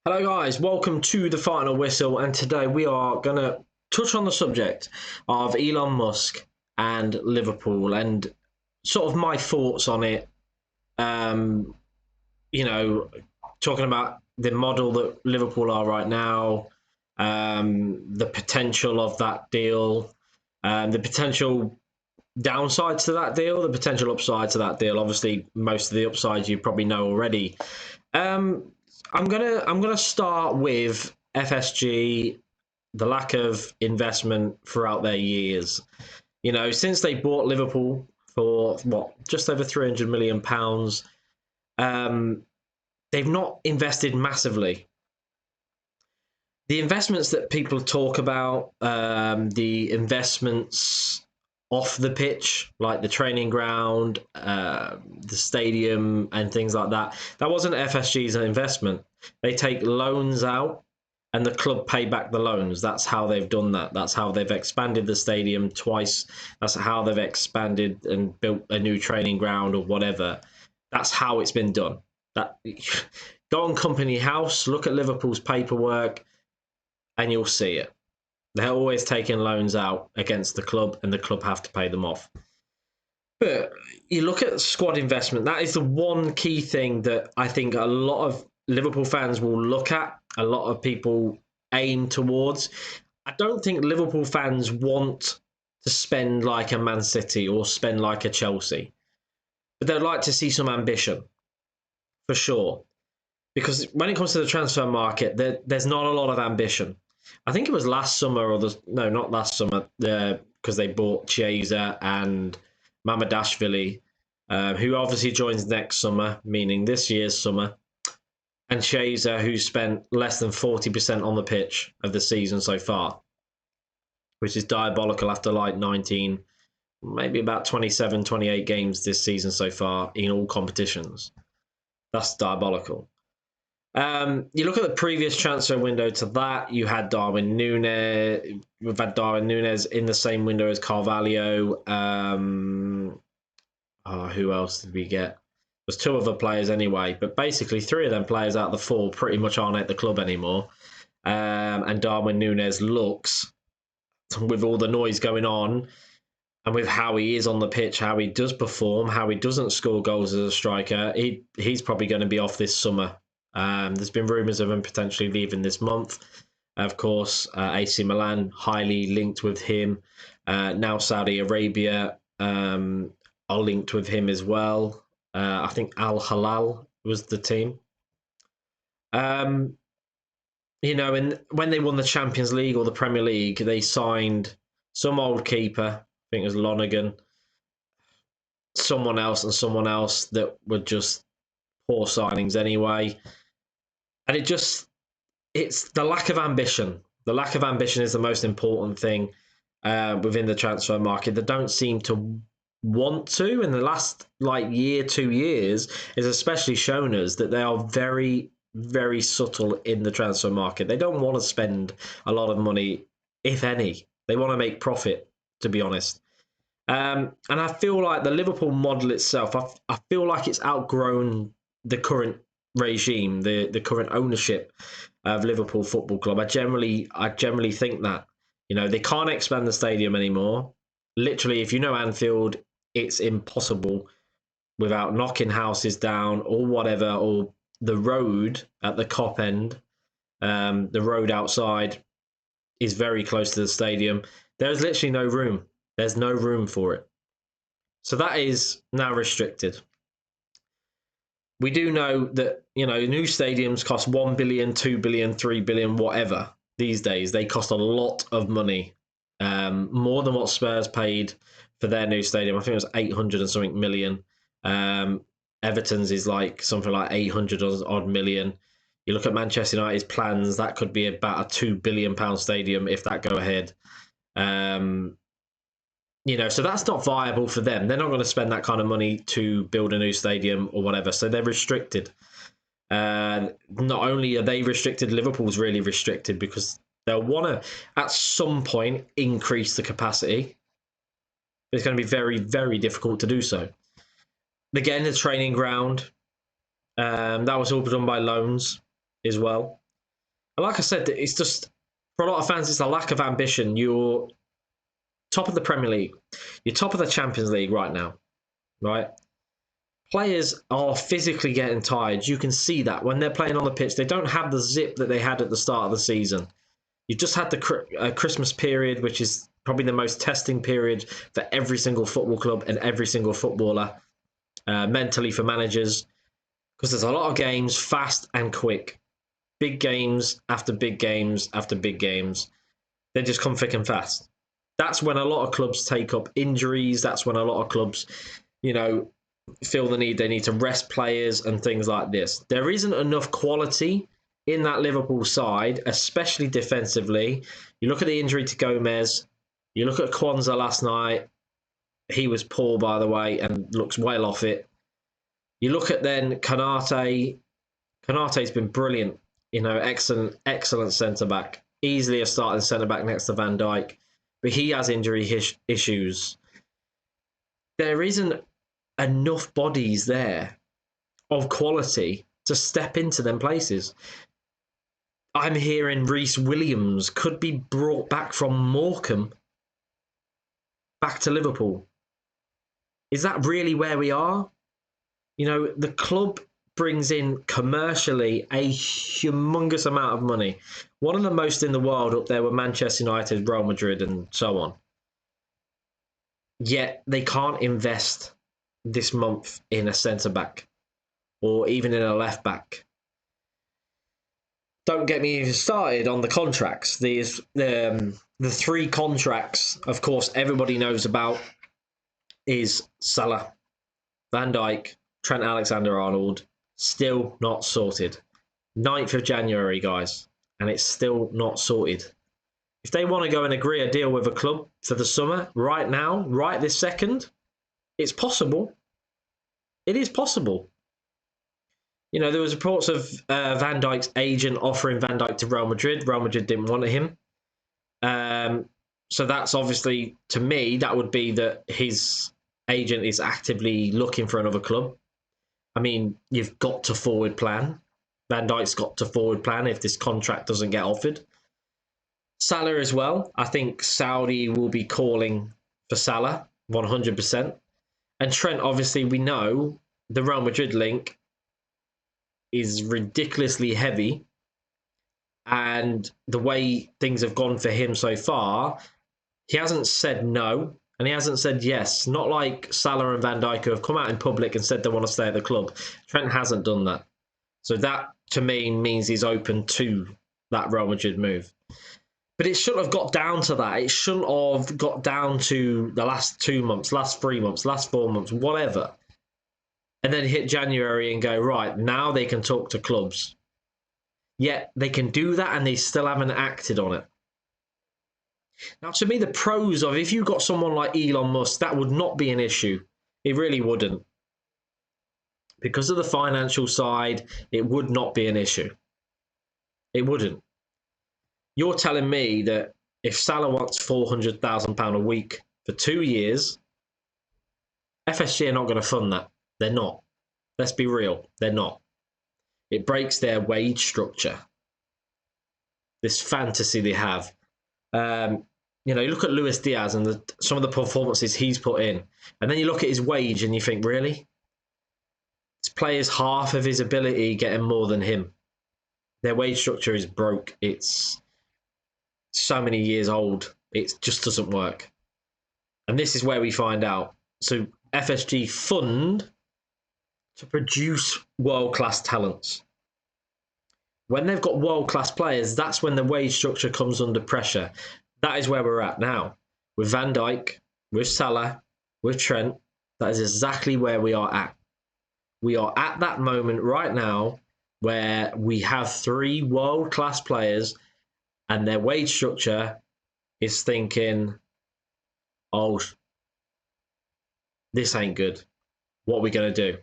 Hello, guys. Welcome to the Final Whistle, and today we are going to touch on the subject of Elon Musk and Liverpool and sort of my thoughts on it. Um, you know, Talking about the model that Liverpool are right now, the potential of that deal, the potential downsides to that deal, the potential upsides to that deal. Obviously, most of the upsides you probably know already. Um, I'm gonna start with FSG, the lack of investment throughout their years. Since they bought Liverpool for what, just over £300 million, they've not invested massively. The investments that people talk about, the investments off the pitch, like the training ground, the stadium, and things like that, that wasn't FSG's investment. They take loans out and the club pay back the loans. That's how they've done that. That's how they've expanded the stadium twice. That's how they've expanded and built a new training ground or whatever. That's how it's been done. That Go on Company House, look at Liverpool's paperwork, and you'll see it. They're always taking loans out against the club, and the club have to pay them off. But you look at squad investment, that is the one key thing that I think a lot of Liverpool fans will look at, a lot of people aim towards. I don't think Liverpool fans want to spend like a Man City or spend like a Chelsea, but they'd like to see some ambition, for sure. Because when it comes to the transfer market, there's not a lot of ambition. I think it was last summer, no, not last summer, because they bought Chiesa and Mamadashvili, who obviously joins next summer, meaning this year's summer, and Chiesa, who spent less than 40% on the pitch of the season so far, which is diabolical after like 19, maybe about 27, 28 games this season so far in all competitions. That's diabolical. You look at the previous transfer window to that, you had Darwin Núñez. We've had Darwin Núñez in the same window as Carvalho. Who else did we get? There's two other players anyway, but basically three of them players out of the four pretty much aren't at the club anymore. And Darwin Núñez looks, with all the noise going on, and with how he is on the pitch, how he does perform, how he doesn't score goals as a striker, he's probably going to be off this summer. There's been rumours of him potentially leaving this month. Of course, AC Milan highly linked with him. Now Saudi Arabia are linked with him as well. I think Al Hilal was the team. And when they won the Champions League or the Premier League, they signed some old keeper, I think it was Lonergan, someone else and someone else that were just poor signings anyway. And it's the lack of ambition. The lack of ambition is the most important thing within the transfer market. They don't seem to want to. In the last year, 2 years, is especially shown us that they are very, very subtle in the transfer market. They don't want to spend a lot of money, if any. They want to make profit, to be honest. And I feel like the Liverpool model itself, I feel like it's outgrown the current regime, the current ownership of Liverpool Football Club. I generally think that they can't expand the stadium anymore. Literally, if you know Anfield, it's impossible without knocking houses down or whatever, or the road at the Kop end, the road outside is very close to the stadium. There's literally no room. There's no room for it. So that is now restricted. We do know that, new stadiums cost 1 billion, 2 billion, 3 billion, whatever. These days, they cost a lot of money, more than what Spurs paid for their new stadium. I think it was 800 and something million. Everton's is like something like 800 odd million. You look at Manchester United's plans, that could be about a £2 billion stadium if that go ahead. So that's not viable for them. They're not going to spend that kind of money to build a new stadium or whatever. So they're restricted. Not only are they restricted, Liverpool's really restricted because they'll want to, at some point, increase the capacity. It's going to be very, very difficult to do so. Again, the training ground, that was all done by loans as well. like I said, it's just for a lot of fans, it's a lack of ambition. You're top of the Premier League, you're top of the Champions League right now, right? Players are physically getting tired. You can see that when they're playing on the pitch, they don't have the zip that they had at the start of the season. You just had the Christmas period, which is probably the most testing period for every single football club and every single footballer, mentally for managers, because there's a lot of games, fast and quick. Big games after big games after big games. They just come thick and fast. That's when a lot of clubs take up injuries. That's when a lot of clubs, feel the need. They need to rest players and things like this. There isn't enough quality in that Liverpool side, especially defensively. You look at the injury to Gomez. You look at Kwanzaa last night. He was poor, by the way, and looks well off it. You look at then Konate. Konate's been brilliant. Excellent centre back. Easily a starting centre back next to Van Dijk, but he has injury issues. There isn't enough bodies there of quality to step into them places. I'm hearing Reece Williams could be brought back from Morecambe back to Liverpool. Is that really where we are? The club brings in commercially a humongous amount of money. One of the most in the world up there with Manchester United, Real Madrid, and so on. Yet they can't invest this month in a centre-back or even in a left-back. Don't get me even started on the contracts. The three contracts, of course, everybody knows about is Salah, Van Dijk, Trent Alexander-Arnold. Still not sorted. 9th of January, guys, and it's still not sorted. If they want to go and agree a deal with a club for the summer, right now, right this second, it's possible. It is possible. There was reports of Van Dijk's agent offering Van Dijk to Real Madrid. Real Madrid didn't want him. So that's obviously, to me, that would be that his agent is actively looking for another club. I mean, you've got to forward plan. Van Dijk's got to forward plan if this contract doesn't get offered. Salah as well. I think Saudi will be calling for Salah 100%. And Trent, obviously, we know the Real Madrid link is ridiculously heavy. And the way things have gone for him so far, he hasn't said no and he hasn't said yes. Not like Salah and Van Dijk who have come out in public and said they want to stay at the club. Trent hasn't done that. So that, to me, means he's open to that Real Madrid move. But it shouldn't have got down to that. It shouldn't have got down to the last 2 months, last 3 months, last 4 months, whatever. And then hit January and go, right, now they can talk to clubs. Yet they can do that and they still haven't acted on it. Now, to me, the pros of if you got someone like Elon Musk, that would not be an issue. It really wouldn't. Because of the financial side, it would not be an issue. It wouldn't. You're telling me that if Salah wants £400,000 a week for 2 years, FSG are not going to fund that. They're not. Let's be real. They're not. It breaks their wage structure. This fantasy they have. You look at Luis Diaz and some of the performances he's put in. And then you look at his wage and you think, really? This player's half of his ability getting more than him. Their wage structure is broke. It's so many years old. It just doesn't work. And this is where we find out. So FSG fund to produce world-class talents. When they've got world-class players, that's when the wage structure comes under pressure. That is where we're at now. With Van Dijk, with Salah, with Trent, that is exactly where we are at. We are at that moment right now where we have 3 world-class players and their wage structure is thinking, oh, this ain't good. What are we going to do?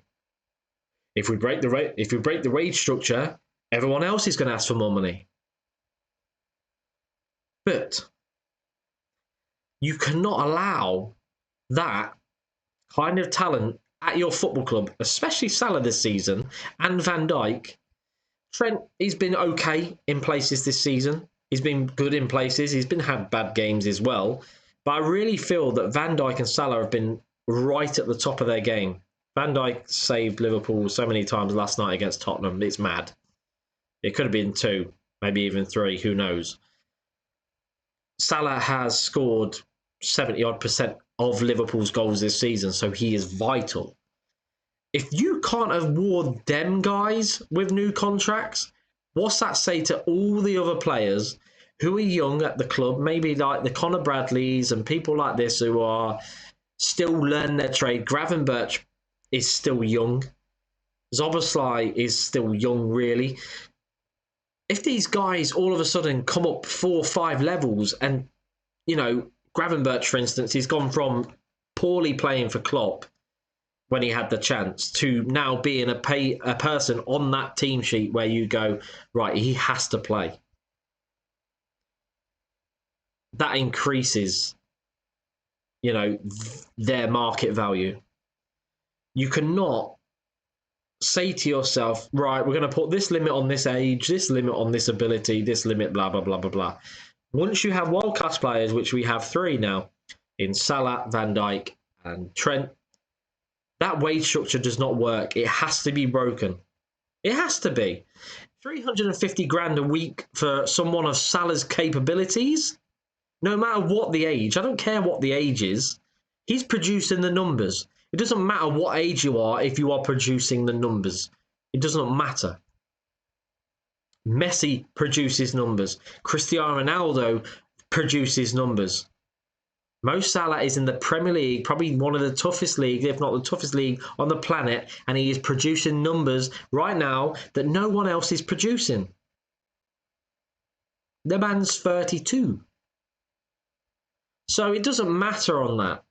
If we break the wage structure, everyone else is going to ask for more money. But you cannot allow that kind of talent at your football club, especially Salah this season and Van Dijk, Trent, he's been okay in places this season. He's been good in places. He's been had bad games as well. But I really feel that Van Dijk and Salah have been right at the top of their game. Van Dijk saved Liverpool so many times last night against Tottenham. It's mad. It could have been 2, maybe even 3. Who knows? Salah has scored 70-odd% of Liverpool's goals this season, so he is vital. If you can't award them guys with new contracts, what's that say to all the other players who are young at the club, maybe like the Conor Bradleys and people like this who are still learning their trade? Gravenberch is still young. Szoboszlai is still young, really. If these guys all of a sudden come up 4 or 5 levels and, Gravenberch, for instance, he's gone from poorly playing for Klopp when he had the chance to now being a person on that team sheet where you go, right, he has to play. That increases, their market value. You cannot say to yourself, right, we're going to put this limit on this age, this limit on this ability, this limit, blah, blah, blah, blah, blah. Once you have world-class players, which we have 3 now, in Salah, Van Dijk, and Trent, that wage structure does not work. It has to be broken. It has to be. 350 grand a week for someone of Salah's capabilities, no matter what the age. I don't care what the age is. He's producing the numbers. It doesn't matter what age you are if you are producing the numbers. It doesn't matter. Messi produces numbers. Cristiano Ronaldo produces numbers. Mo Salah is in the Premier League, probably one of the toughest leagues, if not the toughest league on the planet, and he is producing numbers right now that no one else is producing. The man's 32. So it doesn't matter on that.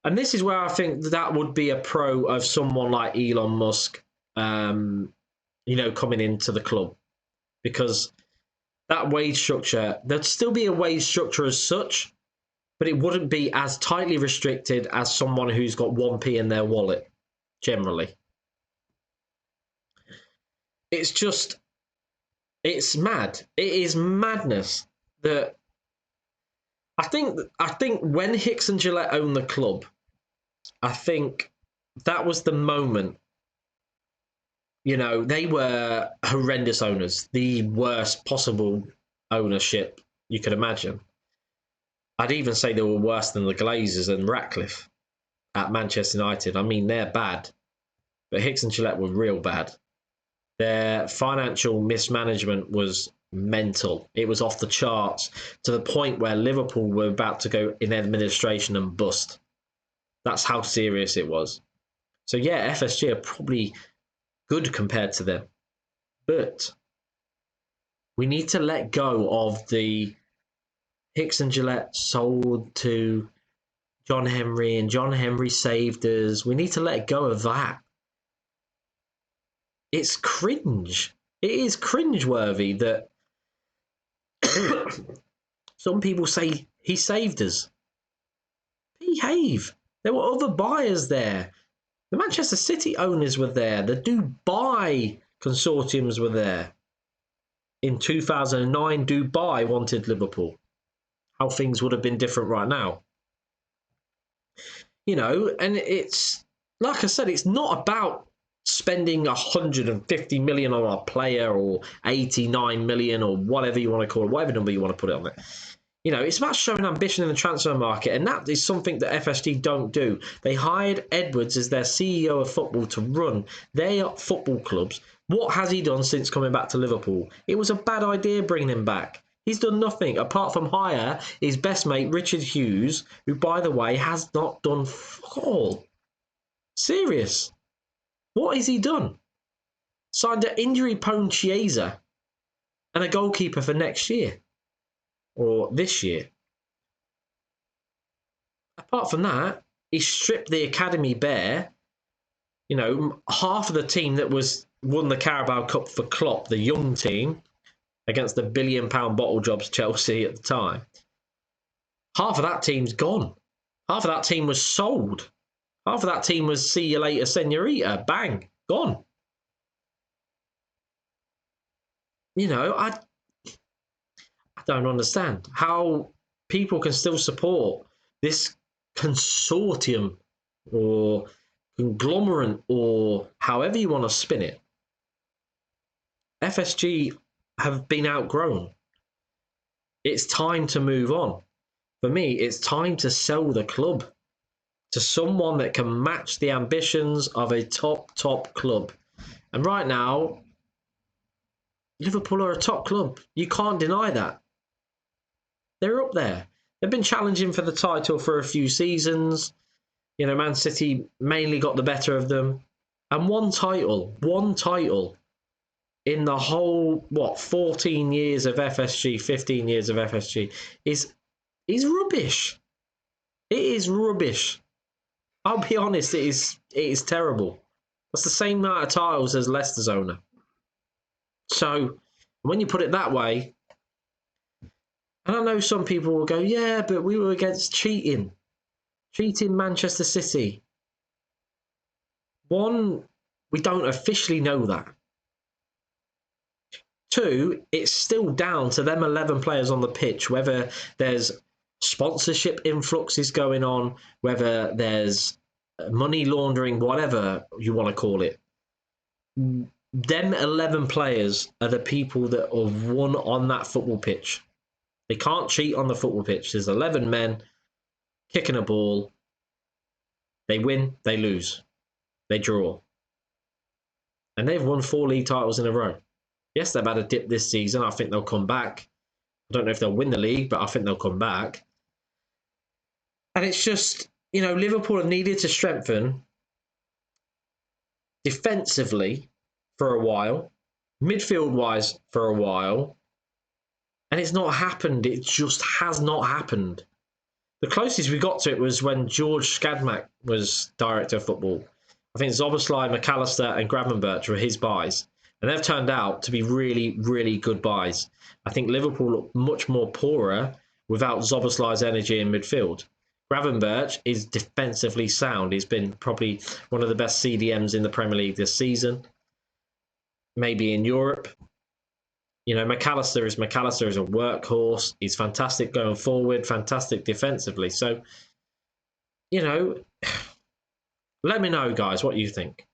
And this is where I think that would be a pro of someone like Elon Musk, coming into the club. Because that wage structure, there'd still be a wage structure as such, but it wouldn't be as tightly restricted as someone who's got 1p in their wallet, generally. It's mad. It is madness that I think when Hicks and Gillette owned the club, I think that was the moment. They were horrendous owners, the worst possible ownership you could imagine. I'd even say they were worse than the Glazers and Ratcliffe at Manchester United. I mean, they're bad, but Hicks and Gillette were real bad. Their financial mismanagement was mental. It was off the charts to the point where Liverpool were about to go in administration and bust. That's how serious it was. So yeah, FSG are probably good compared to them. But we need to let go of the Hicks and Gillette sold to John Henry and John Henry saved us. We need to let go of that. It's cringe. It is cringe-worthy that some people say he saved us. Behave. There were other buyers there. The Manchester City owners were there. The Dubai consortiums were there. In 2009, Dubai wanted Liverpool. How things would have been different right now. And it's, like I said, it's not about spending 150 million on a player or 89 million or whatever you want to call it, whatever number you want to put it on there. It's about showing ambition in the transfer market, and that is something that FSG don't do. They hired Edwards as their CEO of football to run their football clubs. What has he done since coming back to Liverpool? It was a bad idea bringing him back. He's done nothing apart from hire his best mate, Richard Hughes, who, by the way, has not done fuck all. Serious. What has he done? Signed an injury-prone Chiesa and a goalkeeper for next year. Or this year. Apart from that, he stripped the academy bare. Half of the team that won the Carabao Cup for Klopp, the young team, against the £1 billion bottle jobs Chelsea at the time. Half of that team's gone. Half of that team was sold. Half of that team was see you later, senorita. Bang, gone. you know, I don't understand how people can still support this consortium or conglomerate or however you want to spin it. FSG have been outgrown. It's time to move on. For me, it's time to sell the club to someone that can match the ambitions of a top club. And right now, Liverpool are a top club. You can't deny that. They're up there. They've been challenging for the title for a few seasons. You know, Man City mainly got the better of them. And one title in the whole, 14 years of FSG, 15 years of FSG is rubbish. It is rubbish. I'll be honest, it is terrible. That's the same amount of titles as Leicester's owner. So when you put it that way, and I know some people will go, yeah, but we were against cheating Manchester City. One, we don't officially know that. Two, it's still down to them 11 players on the pitch, whether there's sponsorship influxes going on, whether there's money laundering, whatever you want to call it. Them 11 players are the people that have won on that football pitch. They can't cheat on the football pitch. There's 11 men kicking a ball. They win, they lose, they draw. And they've won 4 league titles in a row. Yes, they've had a dip this season. I think they'll come back. I don't know if they'll win the league, but I think they'll come back. And it's just, Liverpool have needed to strengthen defensively for a while, midfield-wise for a while, and it's not happened. It just has not happened. The closest we got to it was when George Skadmak was director of football. I think Zoboslai, McAllister and Gravenberch were his buys. And they've turned out to be really, really good buys. I think Liverpool look much more poorer without Zoboslai's energy in midfield. Gravenberch is defensively sound. He's been probably one of the best CDMs in the Premier League this season. Maybe in Europe. McAllister is a workhorse. He's fantastic going forward, fantastic defensively. So, let me know, guys, what you think.